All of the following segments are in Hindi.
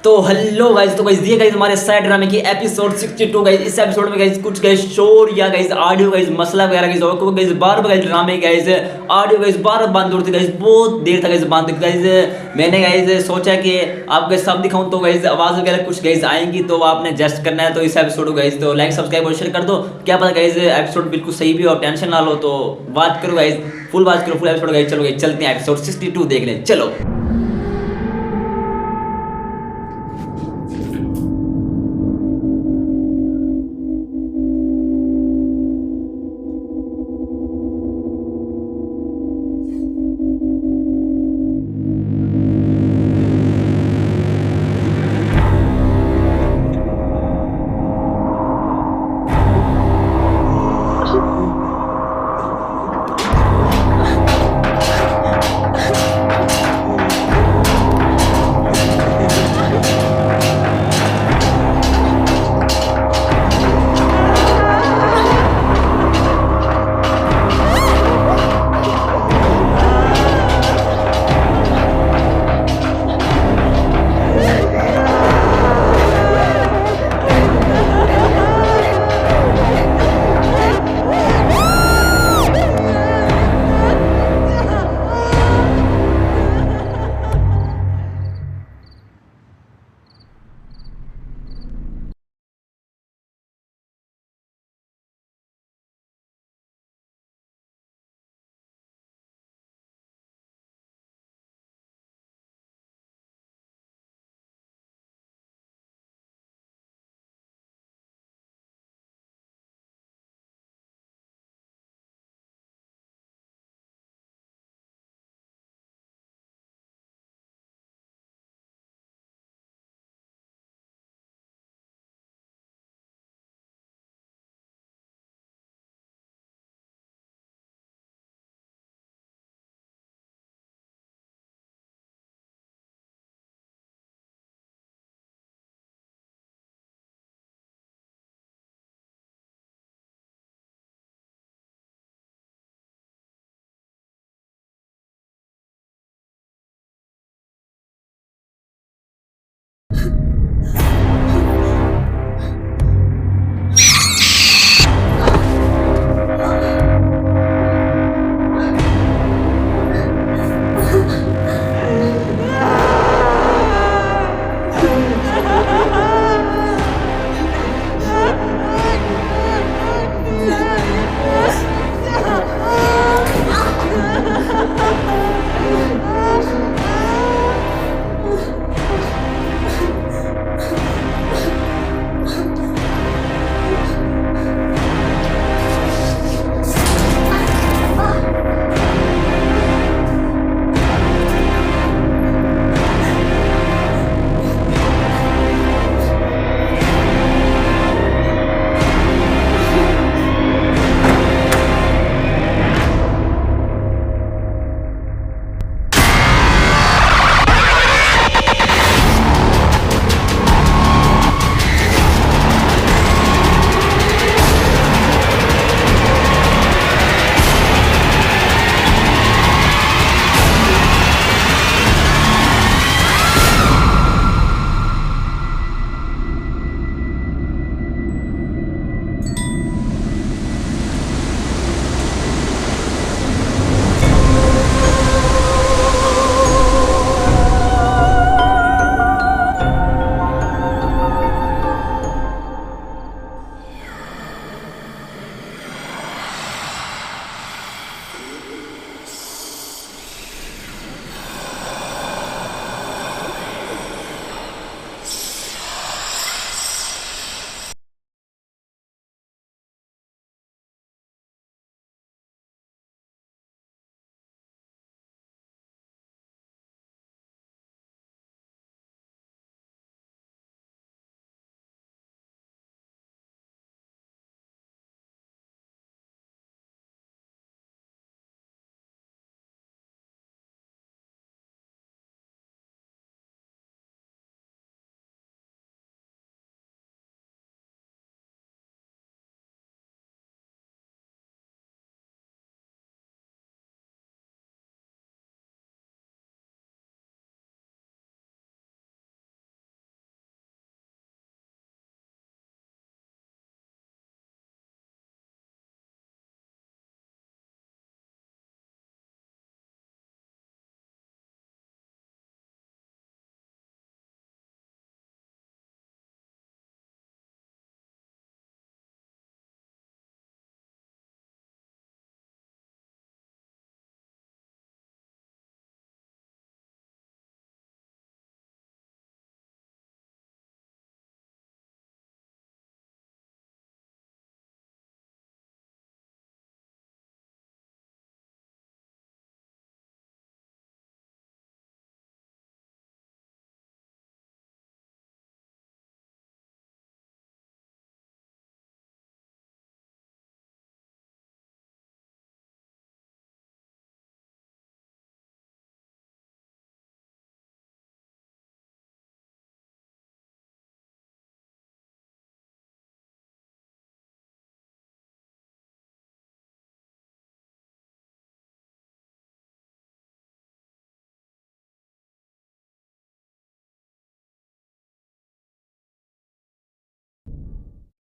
तो हेलो गाइस, तो गाइस ये गाइस हमारे साइड ड्रामे की एपिसोड 62 गाइस। इस एपिसोड में गाइस कुछ गाइस शोर या गाइस ऑडियो गाइस मसला वगैरह गाइस और को गाइस बार बार गाइस ड्रामे गाइस ऑडियो गाइस बार बंद हो रही थी गाइस, बहुत देर तक गाइस बंद गाइस। मैंने गाइस सोचा कि आपको सब दिखाऊं तो गाइस आवाज वगैरह कुछ गाइस आएंगी तो आपने जस्ट करना है। तो इस एपिसोड को गाइस तो लाइक सब्सक्राइब और शेयर कर दो, क्या पता गाइस एपिसोड बिल्कुल सही भी और टेंशन ना लो। तो बात करो गाइस, फुल बात करो, फुल एपिसोड गाइस। चलो गाइस चलते हैं एपिसोड 62 देखने, चलो।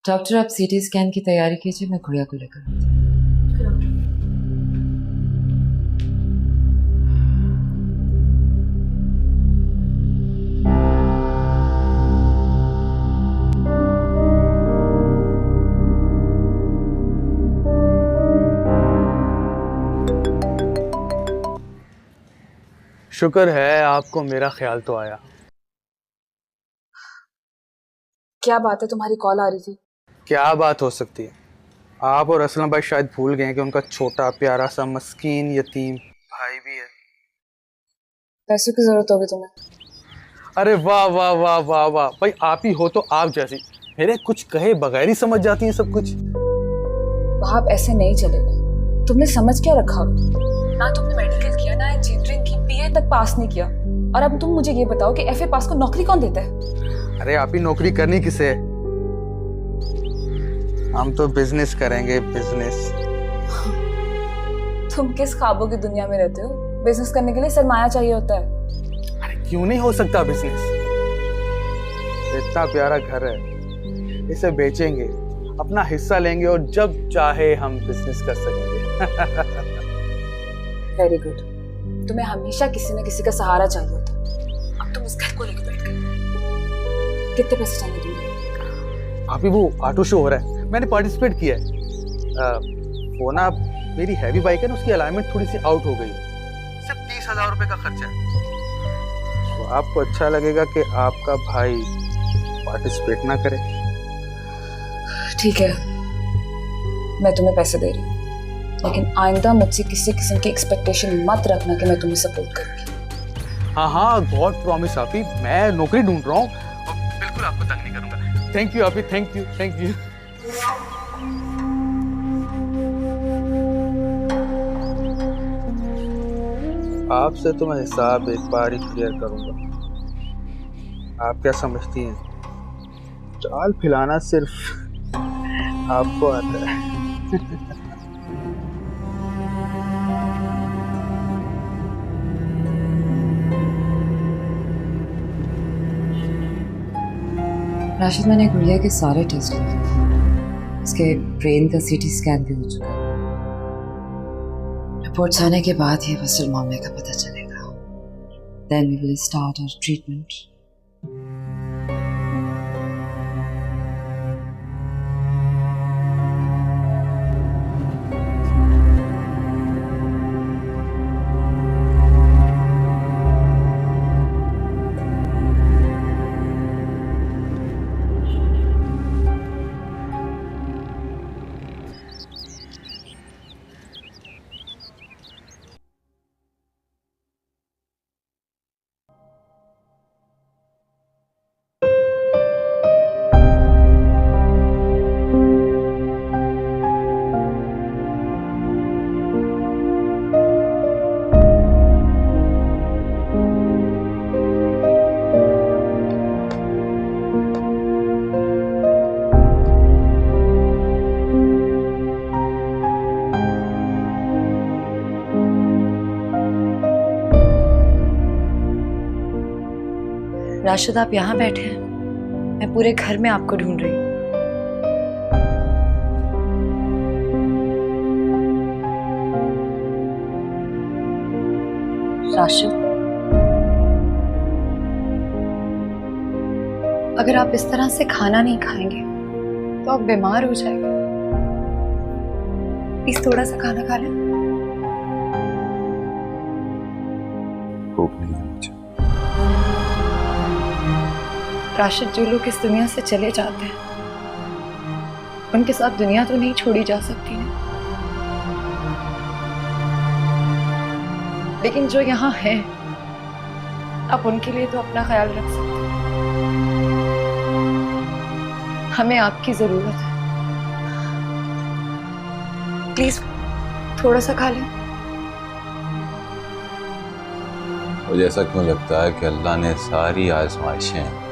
डॉक्टर, आप सीटी स्कैन की तैयारी कीजिए, मैं गुड़िया को लेकर आती हूँ। शुक्र है आपको मेरा ख्याल तो आया। क्या बात है, तुम्हारी कॉल आ रही थी? क्या बात हो सकती है? आप और असलम भाई शायद भूल गए कि उनका छोटा प्यारा सा मस्कीन यतीम भाई भी है। पैसों की जरूरत होगी तुम्हें? अरे वाह वाह वाह वाह वाह भाई, आप ही हो तो आप जैसी, मेरे कुछ कहे बगैर ही समझ जाती हैं सब कुछ। वहां ऐसे नहीं चलेगा। तुमने समझ क्या रखा? ना तुमने मेडिकल किया, ना इंजीनियरिंग की, बीए तक पास नहीं किया, और अब तुम मुझे ये बताओ कि एफए पास को नौकरी कौन देता है? अरे आप ही नौकरी करनी किसे है? हम तो बिजनेस करेंगे, बिजनेस। तुम किस ख्वाबों की दुनिया में रहते हो? बिजनेस करने के लिए सरमाया चाहिए होता है। अरे क्यों नहीं हो सकता बिजनेस? इतना प्यारा घर है, इसे बेचेंगे, अपना हिस्सा लेंगे और जब चाहे हम बिजनेस कर सकेंगे। Very good. तुम्हें हमेशा किसी न किसी का सहारा चाहिए होता है। अब तुम इस घर को लेकर बैठ गए। कितने पैसे चाहिए तुम्हें? अभी वो ऑटो शो हो रहा है, मैंने पार्टिसिपेट किया है। वो ना मेरी हैवी बाइक है ना, उसकी अलाइनमेंट थोड़ी सी आउट हो गई, सिर्फ 30,000 रुपए का खर्चा है। तो आपको अच्छा लगेगा कि आपका भाई पार्टिसिपेट ना करे? ठीक है, मैं तुम्हें पैसे दे रही हूँ, लेकिन आइंदा मुझसे किसी किस्म की एक्सपेक्टेशन मत रखना कि मैं तुम्हें सपोर्ट करूंगी। हाँ हाँ, गॉड प्रॉमिस आप ही, मैं नौकरी ढूंढ रहा हूँ और बिल्कुल आपको तंग नहीं करूंगा। थैंक यू आप ही, थैंक यू थैंक यू। आपसे तो मैं हिसाब एक बार ही क्लियर करूंगा। आप क्या समझती हैं, चाल फिलाना सिर्फ आपको आता है। राशिद, मैंने गुड़िया के सारे टेस्ट किए, उसके ब्रेन का सीटी स्कैन भी हो चुका है। रिपोर्ट्स आने के बाद ही असल मामले का पता चलेगा। Then we will start our treatment. Rashid, आप यहाँ बैठे हैं, मैं पूरे घर में आपको ढूंढ रही हूँ। राशिद, अगर आप इस तरह से खाना नहीं खाएंगे तो आप बीमार हो जाएंगे। प्लीज थोड़ा सा खाना खा लें। भूख नहीं है मुझे। राशिद, जो लोग इस दुनिया से चले जाते हैं उनके साथ दुनिया तो नहीं छोड़ी जा सकती ना, लेकिन जो यहाँ है आप उनके लिए तो अपना ख्याल रख सकते हैं। हमें आपकी जरूरत है, प्लीज थोड़ा सा खा लें। मुझे ऐसा क्यों लगता है कि अल्लाह ने सारी आजमाइशें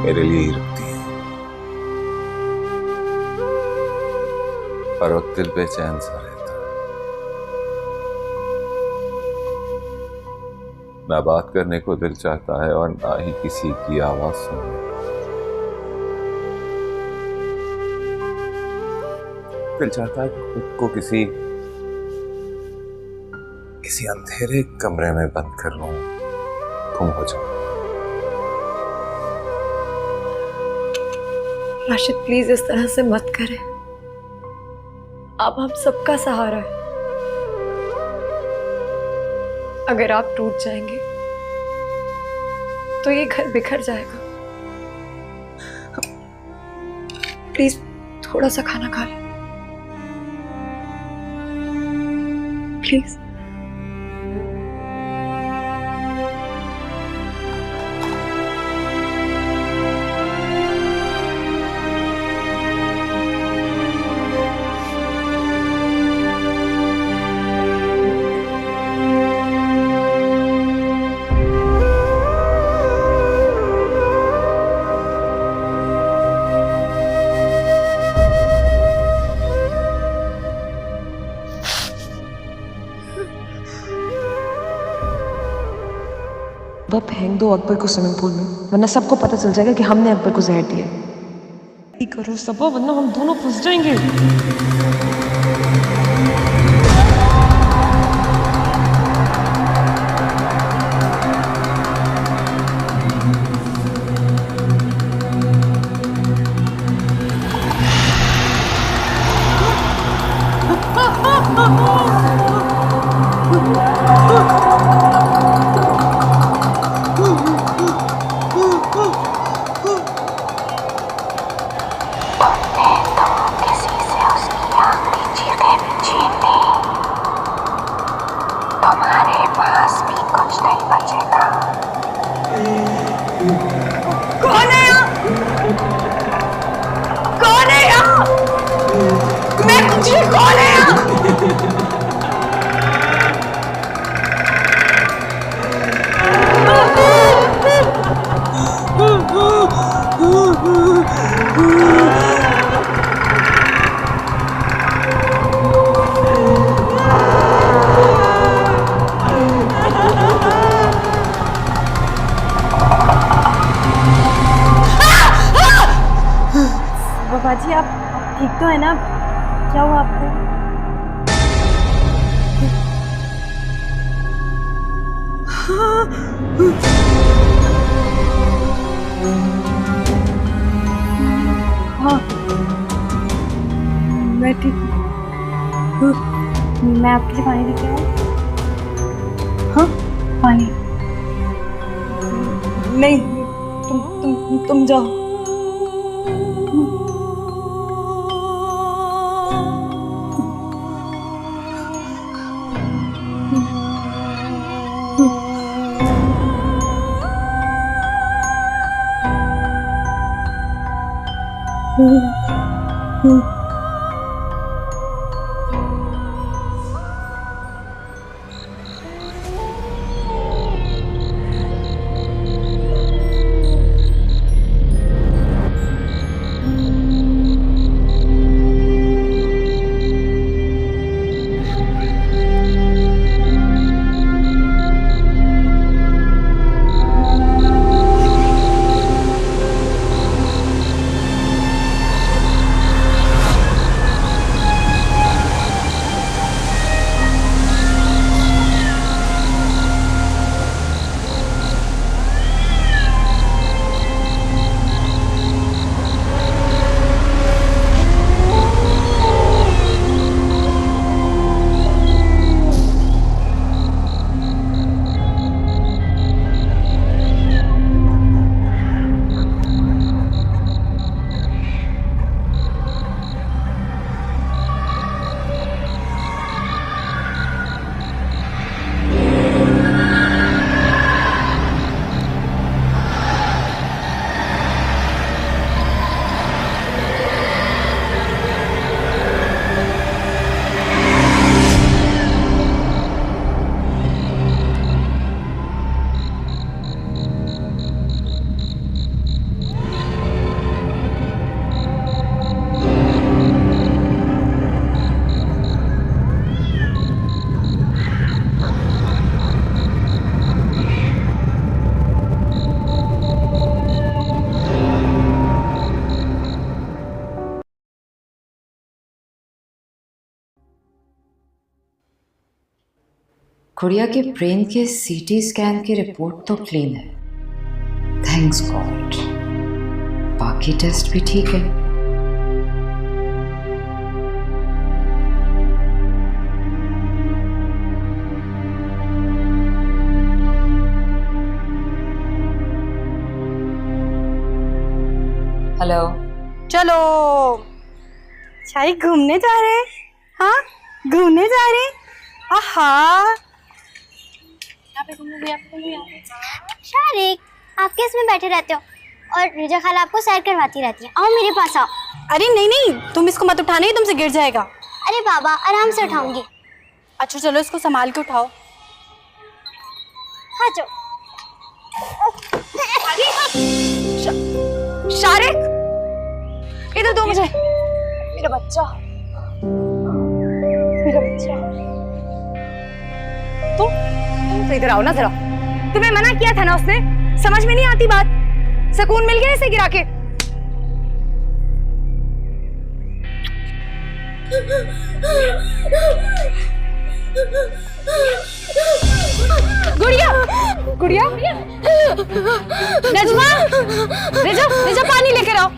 मेरे लिए ही रखती हैं, पर वक्त दिल बेचैन सा रहता है। ना बात करने को दिल चाहता है और ना ही किसी की आवाज सुनने। दिल चाहता है खुद को किसी अंधेरे कमरे में बंद कर लूं, गुम हो जाऊं। राशिद प्लीज इस तरह से मत करें। आप हम सबका सहारा है। अगर आप टूट जाएंगे तो ये घर बिखर जाएगा। प्लीज थोड़ा सा खाना खा लें प्लीज। वह फेंक दो अकबर को स्विमिंग पूल में, वरना सबको पता चल जाएगा कि हमने अकबर को जहर दिया। करो सबा, वरना हम दोनों फंस जाएंगे। तुम्हारे पास भी कुछ नहीं बचेगा। कौन है यहाँ? कौन है यहाँ? मैं पूछी कौन है यहाँ? बाबा जी आप ठीक तो है ना? क्या हुआ आपको? हाँ मैं ठीक हूँ। मैं आपके लिए पानी लेके आऊँ? हाँ पानी नहीं, तुम जाओ। गुड़िया के ब्रेन के सीटी स्कैन की रिपोर्ट तो क्लीन है, थैंक्स गॉड। बाकी टेस्ट भी ठीक है। हेलो, चलो शाही घूमने जा रहे हैं। हाँ, घूमने जा रहे हैं। आहा, शारिक, आप किस में बैठे रहते हो और रिजा खाला आपको सैर करवाती रहती है। आओ मेरे पास आओ। अरे नहीं नहीं, तुम इसको मत उठाना, ही तुमसे गिर जाएगा। अरे बाबा, आराम से उठाऊंगी। अच्छा चलो, इसको संभाल के उठाओ। हाँ जो। शारिक, इधर दो मुझे। मेरा बच्चा, मेरा बच्चा। तुम तो इधर आओ ना जरा। तुम्हें मना किया था ना उसने, समझ में नहीं आती बात। सुकून मिल गया इसे गिरा के। गुड़िया, गुड़िया, नजमा, रिजा, रिजा पानी लेकर आओ।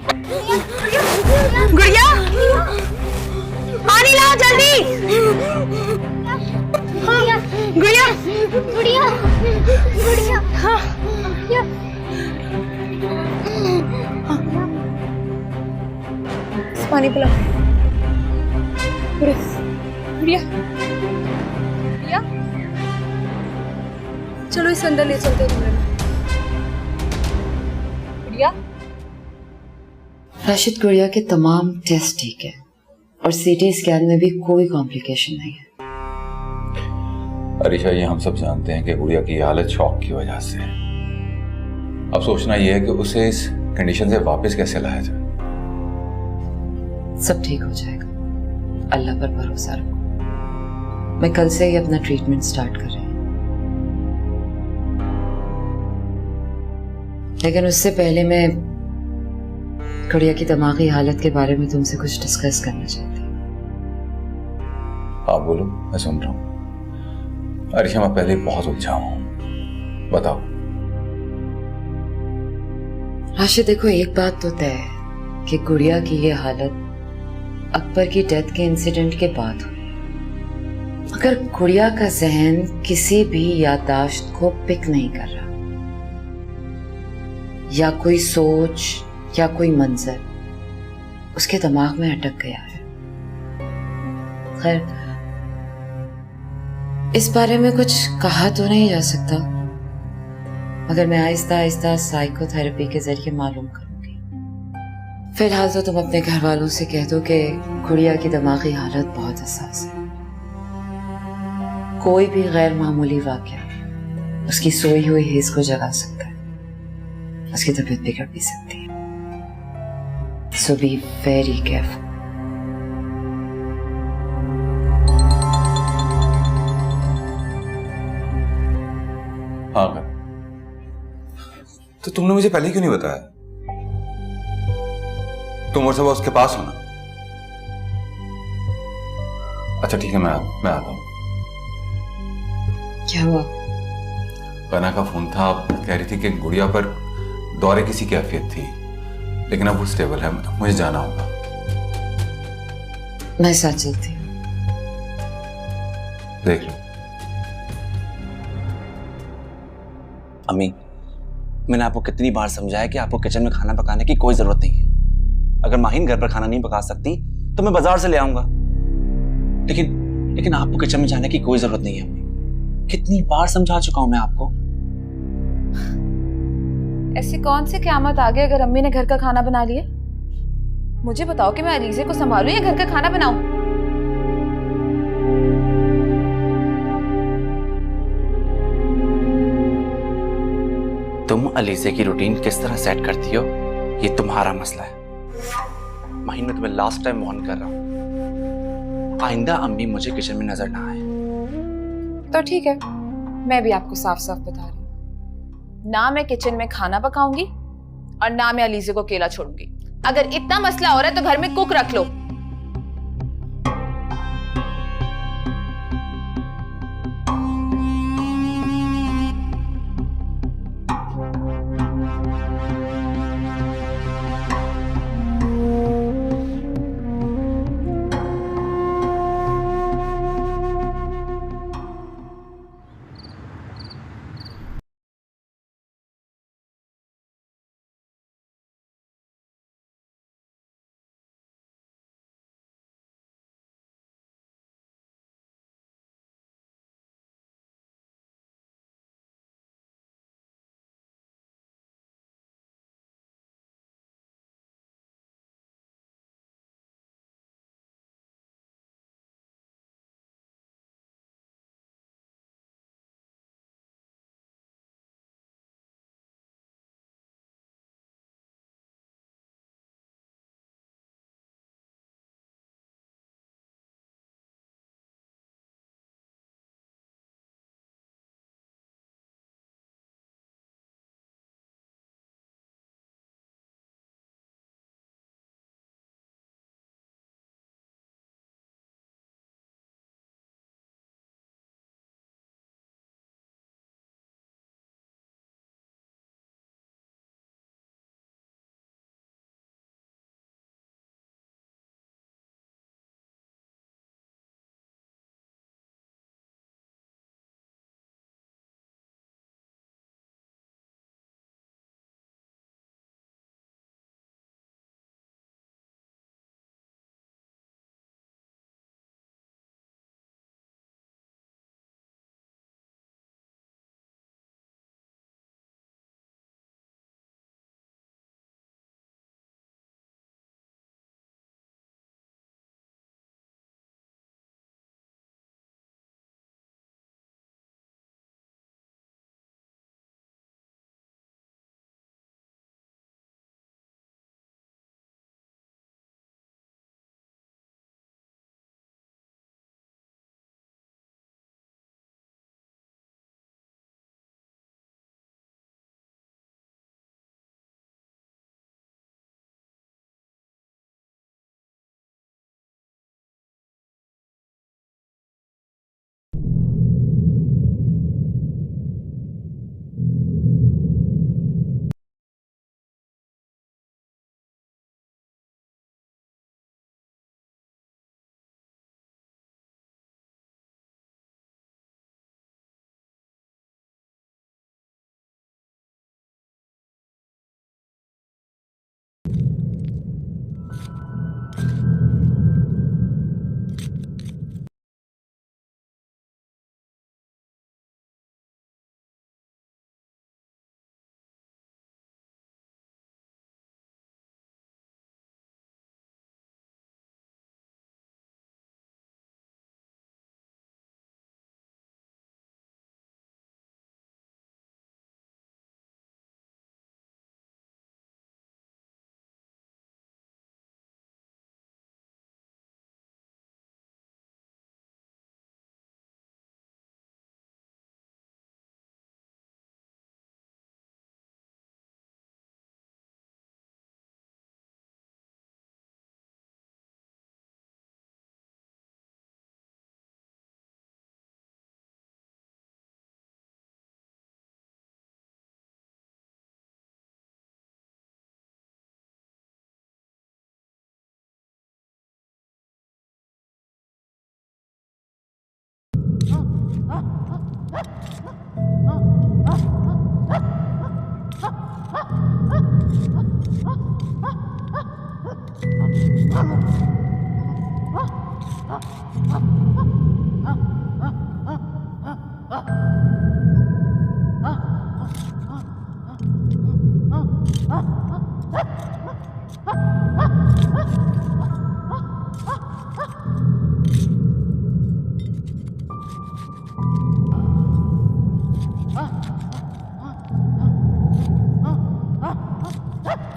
गुड़िया, पानी लाओ जल्दी। गुड़िया, गुड़िया, गुड़िया, हाँ, पानी पिलाओ। गुड़िया, गुड़िया, गुड़िया, चलो इस अंदर ले चलते हैं कमरे में। गुड़िया, राशिद, गुड़िया के तमाम टेस्ट ठीक है और सीटी स्कैन में भी कोई कॉम्प्लिकेशन नहीं है। अरीशा, ये हम सब जानते हैं कि गुड़िया की हालत शॉक की वजह से है। अब सोचना यह है कि उसे इस कंडीशन से वापस कैसे लाया जाए। सब ठीक हो जाएगा, अल्लाह पर भरोसा रखो। मैं कल से ही अपना ट्रीटमेंट स्टार्ट कर रही हूँ, लेकिन उससे पहले मैं गुड़िया की दिमागी हालत के बारे में तुमसे कुछ डिस्कस करना चाहती हूँ। आप बोलो, मैं सुन रहा हूँ। अरीशा, मैं पहले बहुत उलझा हूँ, बताओ। राशिद, देखो, एक बात तो तय है कि गुड़िया की ये हालत अकबर की डेथ के इंसिडेंट के बाद हुई। अगर गुड़िया का जहन किसी भी याददाश्त को पिक नहीं कर रहा, या कोई सोच या कोई मंजर उसके दिमाग में अटक गया है। खैर, इस बारे में कुछ कहा तो नहीं जा सकता, मगर मैं आहिस्ता आहिस्ता साइकोथेरेपी के जरिए मालूम करूंगी। फिलहाल तो तुम अपने घर वालों से कह दो कि गुड़िया की दिमागी हालत बहुत हसास है। कोई भी गैर मामूली वाकया उसकी सोई हुई हिस्स को जगा सकता है, उसकी तबीयत बिगड़ भी सकती है। So be very careful. हाँ, तो तुमने मुझे पहले क्यों नहीं बताया? तुम और सब उसके पास हो ना? अच्छा ठीक है, मैं आता हूँ। क्या हुआ? बना का फोन था, कह रही थी कि गुड़िया पर दौरे किसी की कैफियत थी, लेकिन अब वो स्टेबल है, मुझे जाना होगा। मैं साथ चलती हूँ। देख लो। अम्मी, मैंने आपको कितनी बार समझाया कि आपको किचन में खाना पकाने की कोई जरूरत नहीं है। अगर माहिन घर पर खाना नहीं पका सकती तो मैं बाजार से ले आऊंगा, लेकिन आपको किचन में जाने की कोई जरूरत नहीं है अम्मी। कितनी बार समझा चुका हूं मैं आपको। ऐसी कौन सी क़यामत आ गई अगर अम्मी ने घर का खाना बना लिया? मुझे बताओ कि मैं अलीज़े को संभालूं या घर का खाना बनाऊं? तुम अलीज़े की रूटीन किस तरह सेट करती हो, ये तुम्हारा मसला है। माहिन, मैं तुम्हें लास्ट टाइम वार्न कर रहा हूं, आइंदा अम्मी मुझे किचन में नजर ना आए। तो ठीक है, मैं भी आपको साफ साफ बता रही हूँ, ना मैं किचन में खाना पकाऊंगी और ना मैं अलीज़े को अकेला छोड़ूंगी। अगर इतना मसला हो रहा है तो घर में कुक रख लो।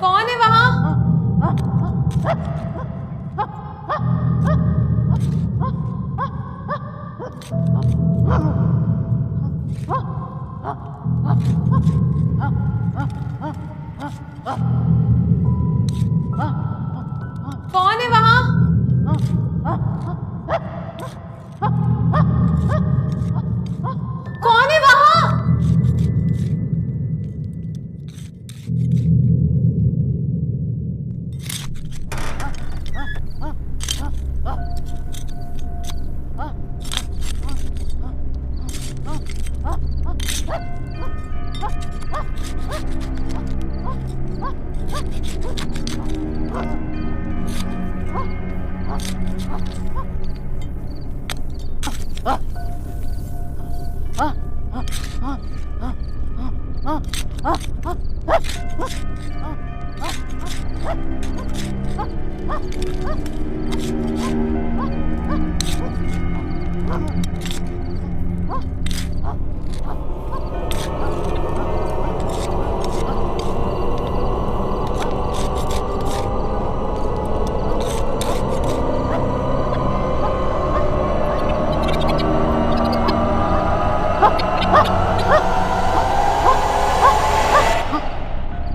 कौन है वहां? कौन है वहां? कौन है वहां?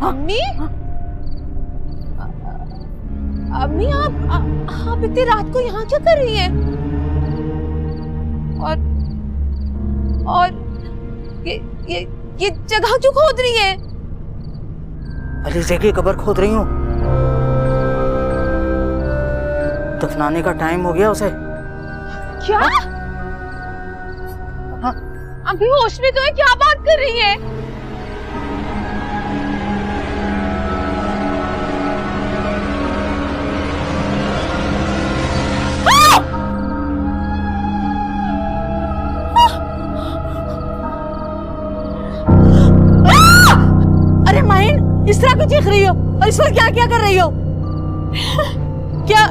अम्मी, अम्मी आप इतनी रात को यहाँ क्या कर रही हैं? और ये जगह क्यों खोद रही है? अलीज़ा की कब्र खोद रही हूँ। दफनाने का टाइम हो गया उसे। क्या? अभी होश में तो है, क्या बात कर रही है? अरे माइन, इस तरह क्यों चीख रही हो? और इस पर क्या क्या कर रही हो? क्या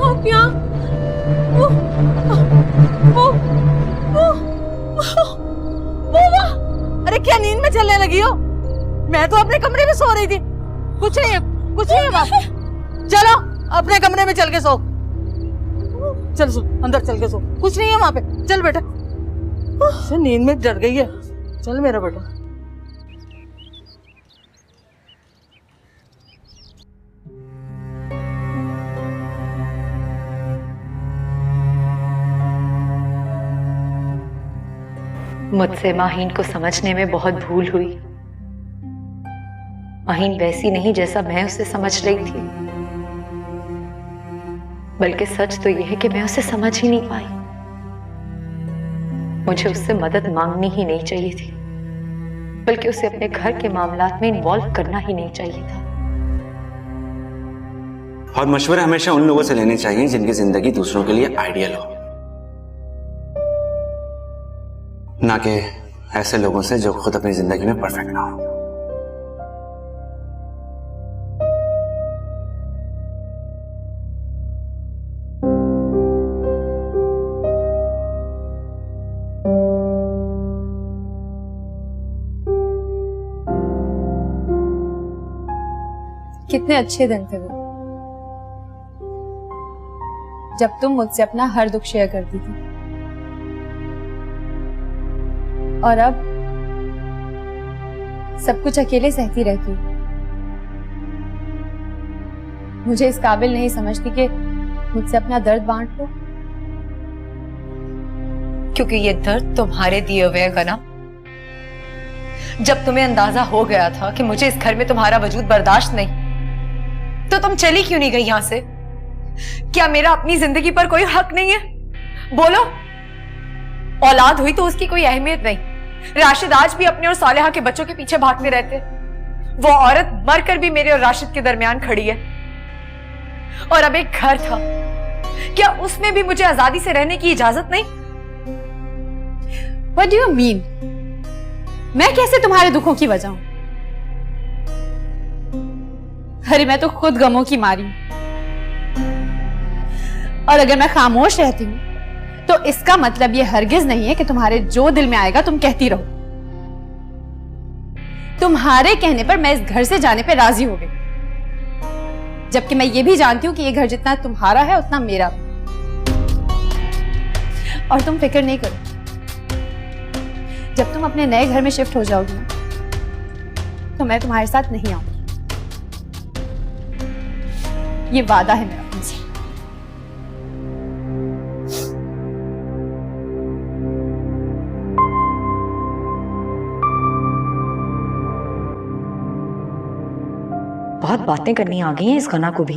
आप यहाँ? अरे क्या नींद में चलने लगी हो? मैं तो अपने कमरे में सो रही थी। कुछ नहीं है वहाँ। चलो अपने कमरे में चल के सो। चल सो, अंदर चल के सो। कुछ नहीं है वहाँ पे। चल बेटा, नींद में डर गई है। चल मेरा बेटा। मुझसे माहीन को समझने में बहुत भूल हुई। माहीन वैसी नहीं जैसा मैं उसे समझ रही थी, बल्कि सच तो यह है कि मैं उसे समझ ही नहीं पाई। मुझे उससे मदद मांगनी ही नहीं चाहिए थी, बल्कि उसे अपने घर के मामलात में इन्वॉल्व करना ही नहीं चाहिए था। और मशवरे हमेशा उन लोगों से लेने चाहिए जिनकी जिंदगी दूसरों के लिए आइडियल हो, ना कि ऐसे लोगों से जो खुद अपनी जिंदगी में परफेक्ट ना हो। कितने अच्छे दिन थे वो, जब तुम मुझसे अपना हर दुख शेयर करती थी। और अब सब कुछ अकेले सहती रहती हूँ। मुझे इस काबिल नहीं समझती कि मुझसे अपना दर्द बांट लो, क्योंकि ये दर्द तुम्हारे दिए हुए है गना। जब तुम्हें अंदाजा हो गया था कि मुझे इस घर में तुम्हारा वजूद बर्दाश्त नहीं, तो तुम चली क्यों नहीं गई यहां से? क्या मेरा अपनी जिंदगी पर कोई हक नहीं है? बोलो, औलाद हुई तो उसकी कोई अहमियत नहीं। राशिद आज भी अपने और सालेहा के बच्चों के पीछे भागते रहते। वो औरत मरकर भी मेरे और राशिद के दरमियान खड़ी है। और अब एक घर था, क्या उसमें भी मुझे आजादी से रहने की इजाजत नहीं? What do you mean? मैं कैसे तुम्हारे दुखों की वजह हूं? अरे मैं तो खुद गमों की मारी हूं। और अगर मैं खामोश रहती हूं तो इसका मतलब ये हरगिज नहीं है कि तुम्हारे जो दिल में आएगा तुम कहती रहो। तुम्हारे कहने पर मैं इस घर से जाने पर राजी हो गई, जबकि मैं ये भी जानती हूं कि ये घर जितना तुम्हारा है उतना मेरा भी। और तुम फिक्र नहीं करो, जब तुम अपने नए घर में शिफ्ट हो जाओगी ना, तो मैं तुम्हारे साथ नहीं आऊंगी। ये वादा है मेरा तुमसे। बहुत बातें करनी आ गई हैं इस गना को भी।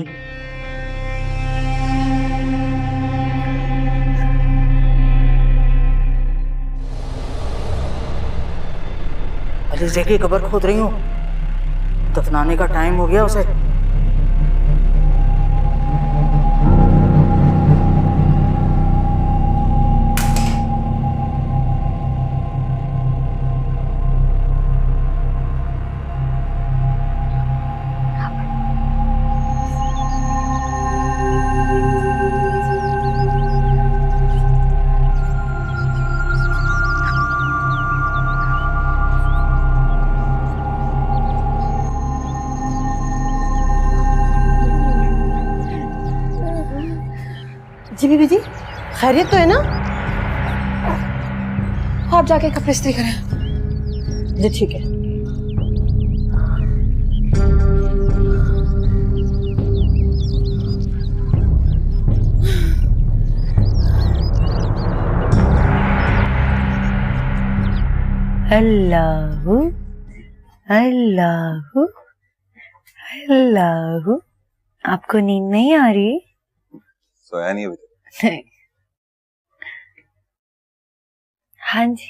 अलीज़ा की कब्र खोद रही हूँ, दफनाने का टाइम हो गया उसे। जी बीबी जी, खैरियत तो है ना? आप जाके कपड़े इस्त्री करें। जी ठीक है। अल्लाहू अल्लाहू अल्लाहू। आपको नींद नहीं आ रही? सोया नहीं अभी? हाँ जी।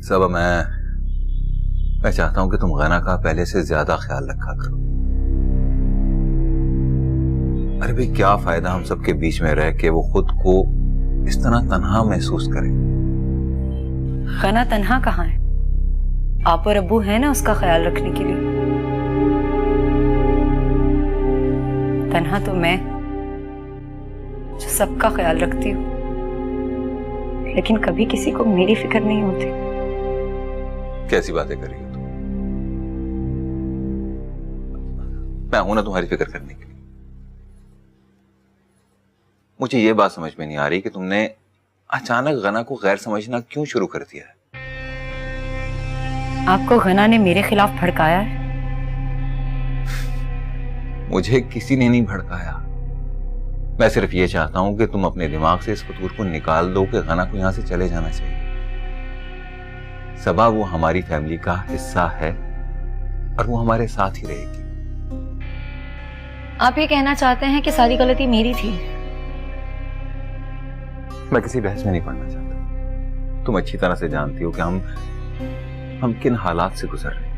सब मैं चाहता हूं कि तुम गना का पहले से ज्यादा ख्याल रखा करो। अरे भाई क्या फायदा हम सबके बीच में रह के वो खुद को इस तरह तन्हा महसूस करे। गना तन्हा कहाँ है? आप और अब्बू है ना उसका ख्याल रखने के लिए। तन्हा तो मैं, जो सबका ख्याल रखती हूँ, लेकिन कभी किसी को मेरी फिक्र नहीं होती। कैसी बातें कर रही हो तुम? मैं हूं ना तुम्हारी फिक्र करने के लिए। मुझे ये बात समझ में नहीं आ रही कि तुमने अचानक गना को गैर समझना क्यों शुरू कर दिया है। आपको गना ने मेरे खिलाफ भड़काया है? मुझे किसी ने नहीं भड़काया। मैं सिर्फ ये चाहता हूं कि तुम अपने दिमाग से इस फतूर को निकाल दो कि गना को यहां से चले जाना चाहिए। सबा वो हमारी फैमिली का हिस्सा है और वो हमारे साथ ही रहेगी। आप ये कहना चाहते हैं कि सारी गलती मेरी थी? मैं किसी बहस में नहीं पड़ना चाहता। तुम अच्छी तरह से जानती हो कि हम किन हालात से गुजर रहे हैं।